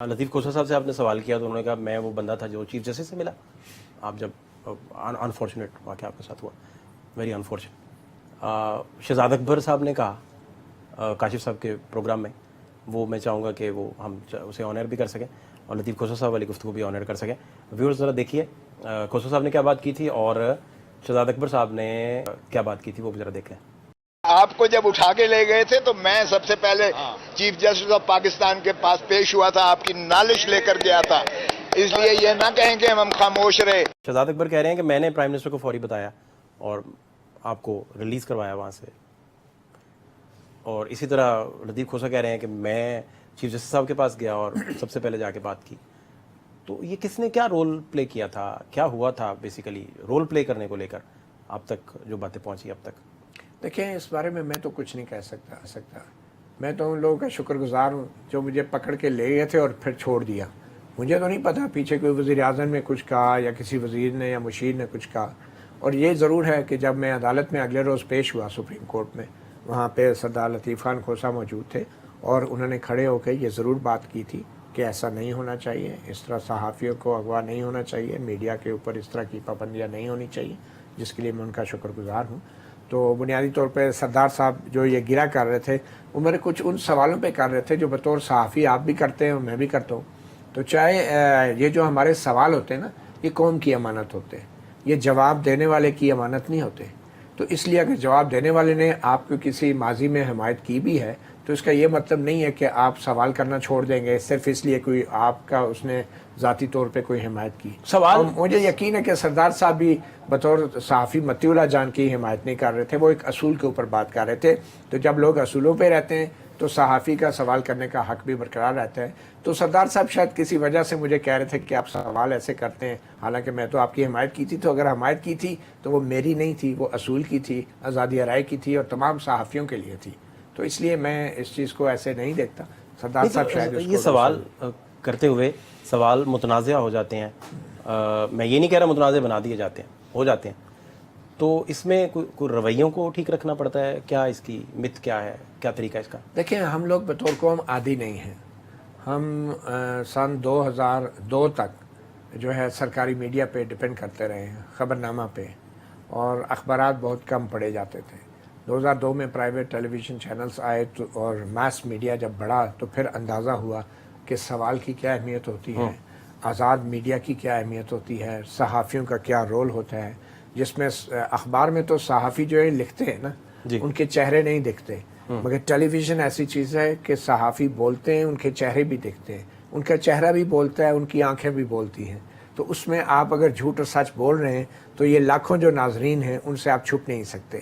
لطیف کوسا صاحب سے آپ نے سوال کیا تو انہوں نے کہا میں وہ بندہ تھا جو چیف جسٹس سے ملا آپ جب انفارچونیٹ واقعہ آپ کے ساتھ ہوا، ویری انفارچونیٹ۔ شہزاد اکبر صاحب نے کہا کاشف صاحب کے پروگرام میں، وہ میں چاہوں گا کہ وہ ہم اسے آنر بھی کر سکیں اور لطیف کوسا صاحب والی گفتگو بھی آنر کر سکیں۔ ویورز ذرا دیکھیے کوسا صاحب نے کیا بات کی تھی اور شہزاد اکبر صاحب نے کیا بات کی تھی، وہ بھی ذرا دیکھ لیں۔ آپ کو جب اٹھا کے لے گئے تھے تو میں سب سے پہلے چیف جسٹس آف پاکستان کے پاس پیش ہوا تھا، آپ کی نالش لے کر گیا تھا، اس لیے یہ نہ کہیں کہ ہم خاموش رہے۔ شہزاد اکبر کہہ رہے ہیں کہ میں نے پرائم منسٹر کو فوری بتایا اور آپ کو ریلیز کروایا وہاں سے، اور اسی طرح لطیف کھوسا کہہ رہے ہیں کہ میں چیف جسٹس صاحب کے پاس گیا اور سب سے پہلے جا کے بات کی۔ تو یہ کس نے کیا رول پلے کیا تھا، کیا ہوا تھا بیسیکلی رول پلے کرنے کو لے کر آپ تک جو باتیں پہنچی اب تک؟ دیکھیں، اس بارے میں تو کچھ نہیں کہہ سکتا۔ میں تو ان لوگوں کا شکر گزار ہوں جو مجھے پکڑ کے لے گئے تھے اور پھر چھوڑ دیا۔ مجھے تو نہیں پتا پیچھے کوئی وزیر اعظم نے کچھ کہا یا کسی وزیر نے یا مشیر نے کچھ کہا، اور یہ ضرور ہے کہ جب میں عدالت میں اگلے روز پیش ہوا سپریم کورٹ میں، وہاں پہ سردار لطیف خان کھوسا موجود تھے اور انہوں نے کھڑے ہو کے یہ ضرور بات کی تھی کہ ایسا نہیں ہونا چاہیے، اس طرح صحافیوں کو اغوا نہیں ہونا چاہیے، میڈیا کے اوپر اس طرح کی پابندیاں نہیں ہونی چاہیے، جس کے لیے میں ان کا شکر گزار ہوں۔ تو بنیادی طور پہ سردار صاحب جو یہ گرا کر رہے تھے وہ میرے کچھ ان سوالوں پہ کر رہے تھے جو بطور صحافی آپ بھی کرتے ہیں اور میں بھی کرتا ہوں۔ تو چاہے یہ جو ہمارے سوال ہوتے ہیں نا، یہ قوم کی امانت ہوتے ہیں، یہ جواب دینے والے کی امانت نہیں ہوتے۔ تو اس لیے اگر جواب دینے والے نے آپ کو کسی ماضی میں حمایت کی بھی ہے تو اس کا یہ مطلب نہیں ہے کہ آپ سوال کرنا چھوڑ دیں گے صرف اس لیے کوئی آپ کا اس نے ذاتی طور پہ کوئی حمایت کی۔ سوال مجھے یقین ہے کہ سردار صاحب بھی بطور صحافی مطیع اللہ جان کی حمایت نہیں کر رہے تھے، وہ ایک اصول کے اوپر بات کر رہے تھے۔ تو جب لوگ اصولوں پہ رہتے ہیں تو صحافی کا سوال کرنے کا حق بھی برقرار رہتا ہے۔ تو سردار صاحب شاید کسی وجہ سے مجھے کہہ رہے تھے کہ آپ سوال ایسے کرتے ہیں، حالانکہ میں تو آپ کی حمایت کی تھی۔ تو اگر حمایت کی تھی تو وہ میری نہیں تھی، وہ اصول کی تھی، آزادی رائے کی تھی اور تمام صحافیوں کے لیے تھی۔ تو اس لیے میں اس چیز کو ایسے نہیں دیکھتا۔ سردار صاحب شاید اس یہ کو سوال کرتے ہوئے سوال متنازع ہو جاتے ہیں، میں یہ نہیں کہہ رہا متنازع بنا دیے جاتے ہیں، ہو جاتے ہیں، تو اس میں کوئی رویوں کو ٹھیک رکھنا پڑتا ہے کیا؟ اس کی مت کیا ہے، کیا طریقہ اس کا؟ دیکھیں، ہم لوگ بطور قوم عادی نہیں ہیں۔ ہم سن 2002 تک جو ہے سرکاری میڈیا پہ ڈپینڈ کرتے رہے ہیں، خبرنامہ پہ، اور اخبارات بہت کم پڑھے جاتے تھے۔ 2002 میں پرائیویٹ ٹیلی ویژن چینلز آئے تو اور ماس میڈیا جب بڑھا تو پھر اندازہ ہوا کہ سوال کی کیا اہمیت ہوتی ہے، آزاد میڈیا کی کیا اہمیت ہوتی ہے، صحافیوں کا کیا رول ہوتا ہے، جس میں اخبار میں تو صحافی جو ہے لکھتے ہیں نا، ان کے چہرے نہیں دکھتے، مگر ٹیلی ویژن ایسی چیز ہے کہ صحافی بولتے ہیں، ان کے چہرے بھی دکھتے ہیں، ان کا چہرہ بھی بولتا ہے، ان کی آنکھیں بھی بولتی ہیں۔ تو اس میں آپ اگر جھوٹ اور سچ بول رہے ہیں تو یہ لاکھوں جو ناظرین ہیں ان سے آپ چھپ نہیں سکتے۔